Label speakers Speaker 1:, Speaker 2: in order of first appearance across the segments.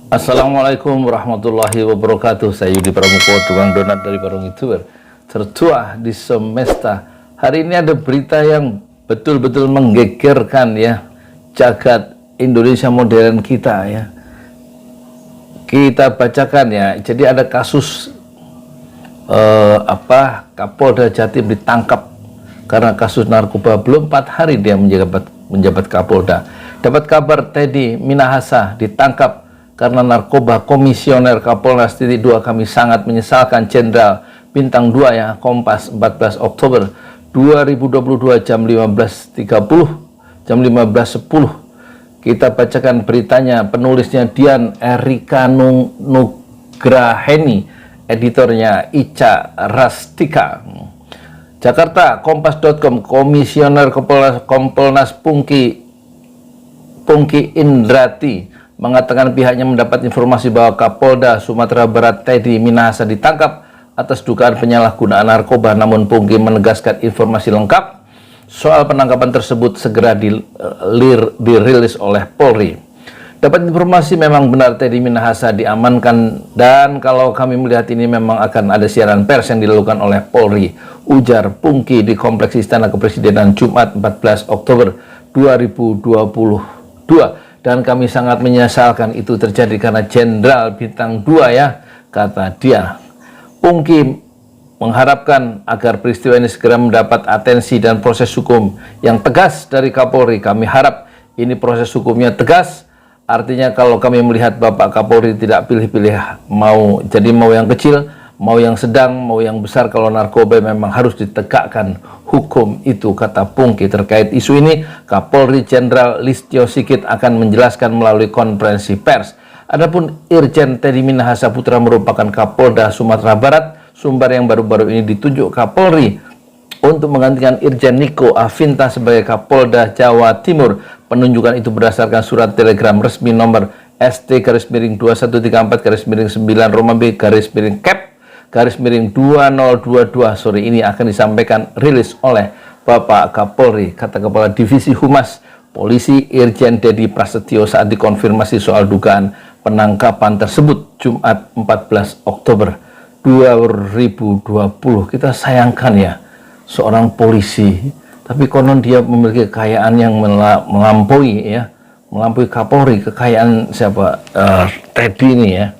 Speaker 1: Assalamualaikum warahmatullahi wabarakatuh. Saya Yudi Pramuko, tukang donat dari Parung Youtuber tertua di semesta. Hari ini ada berita yang betul-betul menggegerkan ya, jagat Indonesia modern kita ya. Kita bacakan ya. Jadi ada kasus Kapolda Jatim ditangkap karena kasus narkoba. Belum 4 hari dia menjabat Kapolda. Dapat kabar Teddy Minahasa ditangkap karena narkoba. Komisioner Kapolres Titik 2, kami sangat menyesalkan Jenderal Bintang 2 ya. Kompas 14 Oktober 2022 jam 15.30 jam 15.10. Kita bacakan beritanya. Penulisnya Dian Erika Nugraheni, editornya Ica Rastika. Jakarta, Kompas.com. Komisioner Kompolnas Pungki Indrati mengatakan pihaknya mendapat informasi bahwa Kapolda Sumatera Barat Teddy Minahasa ditangkap atas dugaan penyalahgunaan narkoba. Namun Pungki menegaskan informasi lengkap soal penangkapan tersebut segera dirilis oleh Polri. Dapat informasi memang benar Teddy Minahasa diamankan, dan kalau kami melihat ini memang akan ada siaran pers yang dilakukan oleh Polri, ujar Pungki di Kompleks Istana Kepresidenan Jumat 14 Oktober 2022. Dan kami sangat menyesalkan itu terjadi karena Jenderal Bintang 2 ya, kata dia. Pungki mengharapkan agar peristiwa ini segera mendapat atensi dan proses hukum yang tegas dari Kapolri. Kami harap ini proses hukumnya tegas. Artinya kalau kami melihat Bapak Kapolri tidak pilih-pilih, mau yang kecil, mau yang sedang, mau yang besar. Kalau narkoba memang harus ditegakkan hukum itu, kata Pungki. Terkait isu ini, Kapolri Jenderal Listio Sigit akan menjelaskan melalui konferensi pers. Adapun Irjen Teddy Minahasa Putra merupakan Kapolda Sumatera Barat, sumber yang baru-baru ini ditunjuk Kapolri untuk menggantikan Irjen Niko Afinta sebagai Kapolda Jawa Timur. Penunjukan itu berdasarkan surat telegram resmi nomor ST-2134-9 Roma B-Cap-2022 sore ini akan disampaikan rilis oleh Bapak Kapolri, kata Kepala Divisi Humas Polisi Irjen Dedi Prasetyo saat dikonfirmasi soal dugaan penangkapan tersebut Jumat 14 Oktober 2020. Kita sayangkan ya, seorang polisi tapi konon dia memiliki kekayaan yang melampaui Kapolri. Kekayaan siapa? Teddy ini ya.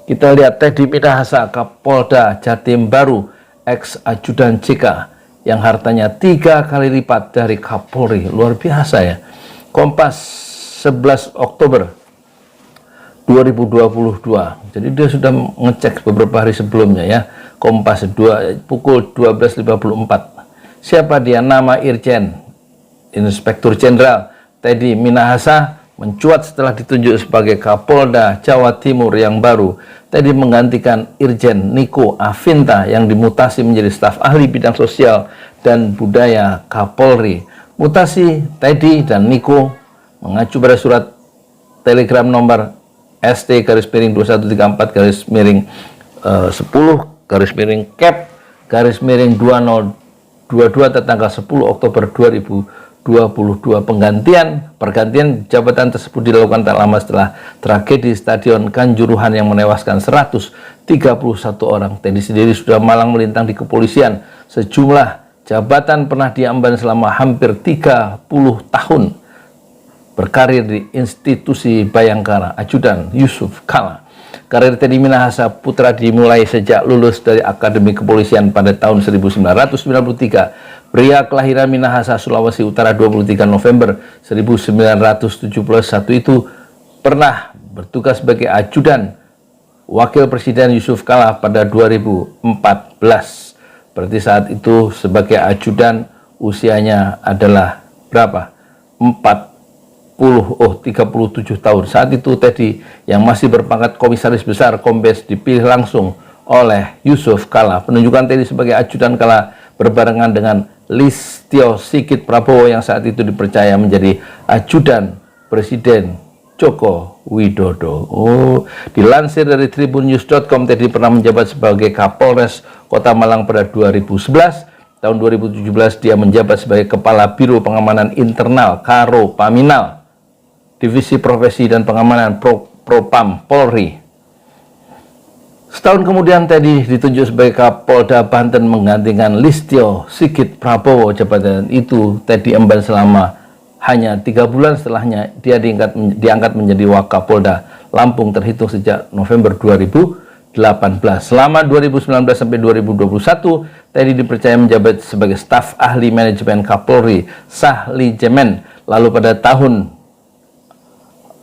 Speaker 1: Kita lihat Teddy Minahasa, Kapolda Jatim Baru, ex ajudan JK, yang hartanya 3 kali lipat dari Kapolri. Luar biasa ya. Kompas 11 Oktober 2022. Jadi dia sudah ngecek beberapa hari sebelumnya ya. Kompas 2 pukul 12.54. Siapa dia? Nama Irjen Inspektur Jenderal Teddy Minahasa mencuat setelah ditunjuk sebagai Kapolda Jawa Timur yang baru. Teddy menggantikan Irjen Niko Afinta yang dimutasi menjadi staf ahli bidang sosial dan budaya Kapolri. Mutasi Teddy dan Niko mengacu pada surat telegram nomor ST-10-10-Cap-2022 tertanggal 10 Oktober 2022. Pergantian jabatan tersebut dilakukan tak lama setelah tragedi Stadion Kanjuruhan yang menewaskan 131 orang. Teddy sendiri sudah malang melintang di kepolisian. Sejumlah jabatan pernah diemban selama hampir 30 tahun. Berkarir di institusi Bayangkara, ajudan Yusuf Kala. Karir Teddy Minahasa Putra dimulai sejak lulus dari Akademi Kepolisian pada tahun 1993. Pria kelahiran Minahasa, Sulawesi Utara 23 November 1971 itu pernah bertugas sebagai ajudan Wakil Presiden Yusuf Kala pada 2014. Berarti saat itu sebagai ajudan usianya adalah berapa? 37 tahun. Saat itu Teddy yang masih berpangkat Komisaris Besar Kombes dipilih langsung oleh Yusuf Kala. Penunjukan Teddy sebagai ajudan Kala berbarengan dengan Listio Sigit Prabowo yang saat itu dipercaya menjadi ajudan Presiden Joko Widodo. Dilansir dari tribunnews.com, Teddy pernah menjabat sebagai Kapolres Kota Malang pada 2011. Tahun 2017 dia menjabat sebagai Kepala Biro Pengamanan Internal Karo Paminal, Divisi Profesi dan Pengamanan Propam Polri. Setahun kemudian Teddy ditunjuk sebagai Kapolda Banten menggantikan Listio Sigit Prabowo. Jabatan itu Teddy emban selama hanya 3 bulan, setelahnya dia diangkat menjadi Wakapolda Lampung terhitung sejak November 2018. Selama 2019 sampai 2021, Teddy dipercaya menjabat sebagai staf ahli manajemen Kapolri Sahli Jemen. Lalu pada tahun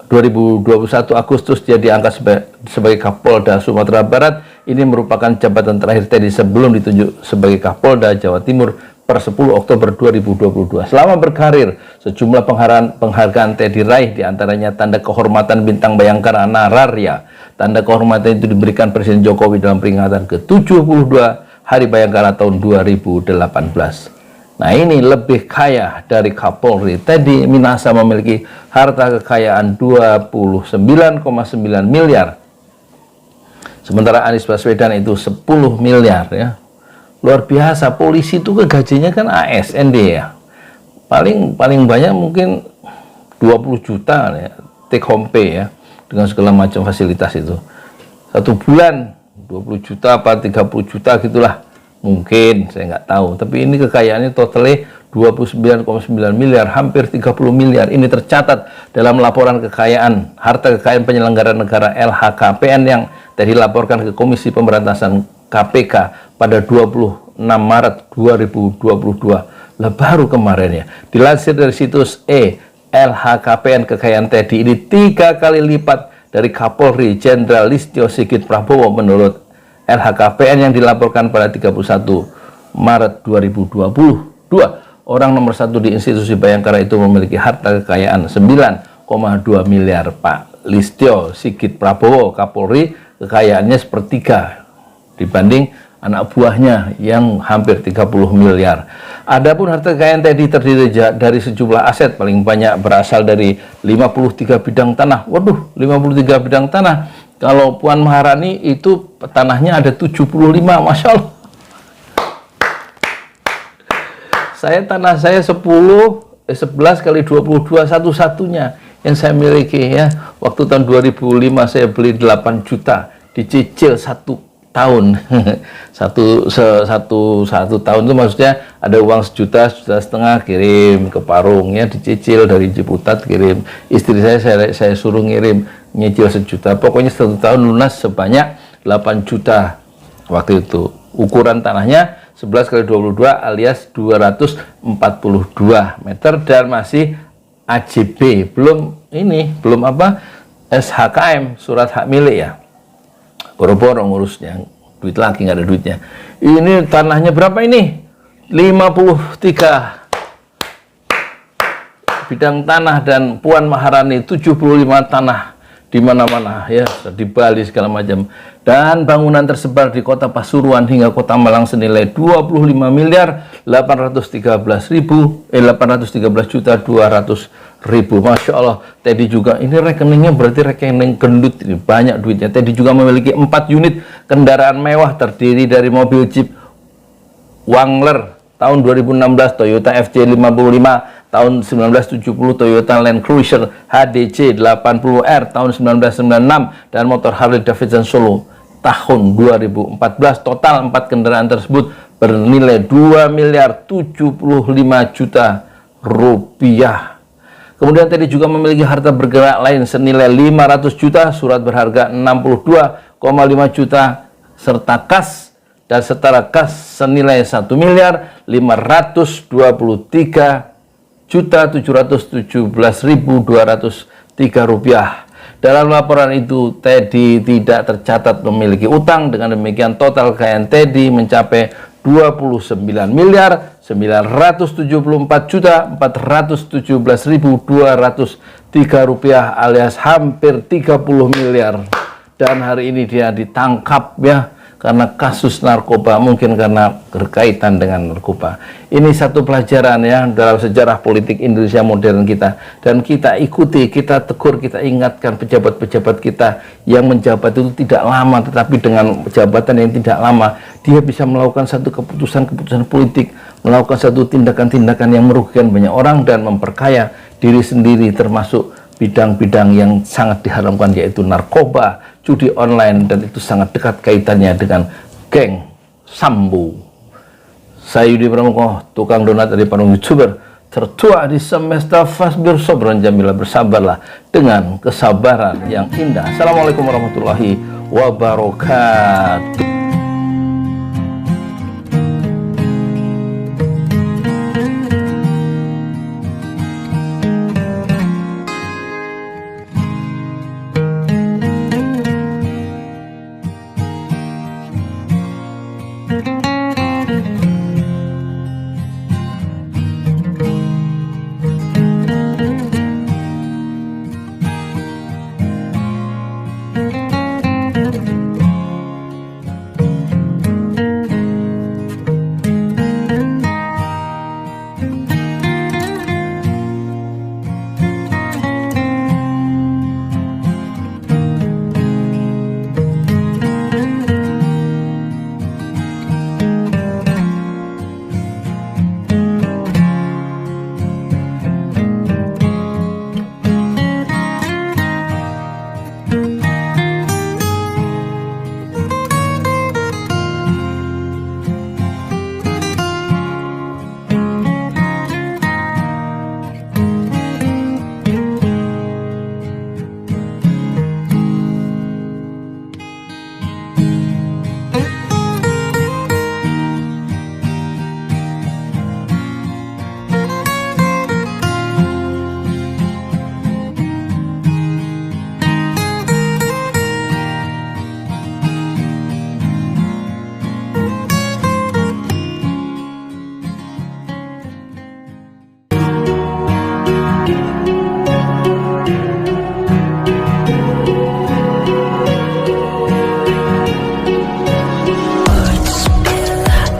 Speaker 1: 2021 Agustus dia diangkat sebagai Kapolda Sumatera Barat. Ini merupakan jabatan terakhir Teddy sebelum ditunjuk sebagai Kapolda Jawa Timur per 10 Oktober 2022. Selama berkarir, sejumlah penghargaan Teddy raih, diantaranya Tanda Kehormatan Bintang Bayangkara Nararya. Tanda kehormatan itu diberikan Presiden Jokowi dalam peringatan ke-72 Hari Bayangkara tahun 2018. Nah, ini lebih kaya dari Kapolri. Teddy Minahasa memiliki harta kekayaan 29,9 miliar. Sementara Anies Baswedan itu 10 miliar ya. Luar biasa. Polisi itu gajinya kan ASN ya. Paling banyak mungkin 20 juta ya, take home pay ya, dengan segala macam fasilitas itu. Satu bulan 20 juta apa 30 juta gitulah. Mungkin, saya nggak tahu. Tapi ini kekayaannya totalnya 29,9 miliar, hampir 30 miliar. Ini tercatat dalam laporan kekayaan, harta kekayaan penyelenggara negara LHKPN yang tadi dilaporkan ke Komisi Pemberantasan KPK pada 26 Maret 2022. Lah baru kemarin ya. Dilansir dari situs LHKPN, kekayaan Teddy ini 3 kali lipat dari Kapolri Jenderal Listio Sigit Prabowo menurut LHKPN yang dilaporkan pada 31 Maret 2022. Orang nomor 1 di institusi Bayangkara itu memiliki harta kekayaan 9,2 miliar. Pak Listio Sigit Prabowo Kapolri kekayaannya sepertiga dibanding anak buahnya yang hampir 30 miliar. Adapun harta kekayaan Teddy terdiri dari sejumlah aset, paling banyak berasal dari 53 bidang tanah. Waduh, 53 bidang tanah. Kalau Puan Maharani itu tanahnya ada 75, Masya Allah. Tanah saya 11 kali 22 satu-satunya yang saya miliki ya. Waktu tahun 2005 saya beli 8 juta, dicicil 1 tahun. satu tahun itu maksudnya ada uang sejuta setengah kirim ke Parung ya, dicicil dari Ciputat kirim. Istri saya suruh ngirim, nyicil 1 juta. Pokoknya 1 tahun lunas sebanyak 8 juta waktu itu. Ukuran tanahnya 11 kali 22 alias 242 meter dan masih AJB, belum apa SHKM, surat hak milik ya. Boro-boro ngurusnya, duit lagi nggak ada duitnya. Ini tanahnya berapa ini? 53 bidang tanah dan Puan Maharani 75 tanah di mana-mana ya, di Bali segala macam. Dan bangunan tersebar di kota Pasuruan hingga kota Malang senilai 25 miliar 813 juta 200 ribu. Masya Allah. Teddy juga, ini rekeningnya berarti rekening gendut, ini banyak duitnya. Teddy juga memiliki 4 unit kendaraan mewah terdiri dari mobil Jeep Wrangler tahun 2016, Toyota FJ55 tahun 1970, Toyota Land Cruiser HDC 80R tahun 1996 dan motor Harley Davidson Solo tahun 2014. Total 4 kendaraan tersebut bernilai 2 miliar 75 juta rupiah. Kemudian Teddy juga memiliki harta bergerak lain senilai 500 juta, surat berharga 62,5 juta, serta kas dan setara kas senilai 1 miliar 523 juta 717.203 rupiah. Dalam laporan itu Teddy tidak tercatat memiliki utang. Dengan demikian total kekayaan Teddy mencapai 29 miliar 974 juta 417.203 rupiah alias hampir 30 miliar. Dan hari ini dia ditangkap ya karena kasus narkoba, mungkin karena berkaitan dengan narkoba. Ini satu pelajaran ya dalam sejarah politik Indonesia modern kita, dan kita ikuti, kita tegur, kita ingatkan pejabat-pejabat kita yang menjabat itu tidak lama, tetapi dengan jabatan yang tidak lama dia bisa melakukan satu keputusan-keputusan politik, melakukan satu tindakan-tindakan yang merugikan banyak orang dan memperkaya diri sendiri, termasuk bidang-bidang yang sangat diharamkan, yaitu narkoba, judi online, dan itu sangat dekat kaitannya dengan geng Sambo. Saya Yudi Pramuko, tukang donat dari Bandung, YouTuber tertua di semesta Fasbir Sobron Jamila, bersabarlah dengan kesabaran yang indah. Assalamualaikum warahmatullahi wabarakatuh.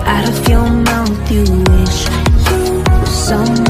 Speaker 2: Out of your mouth, you wish you were someone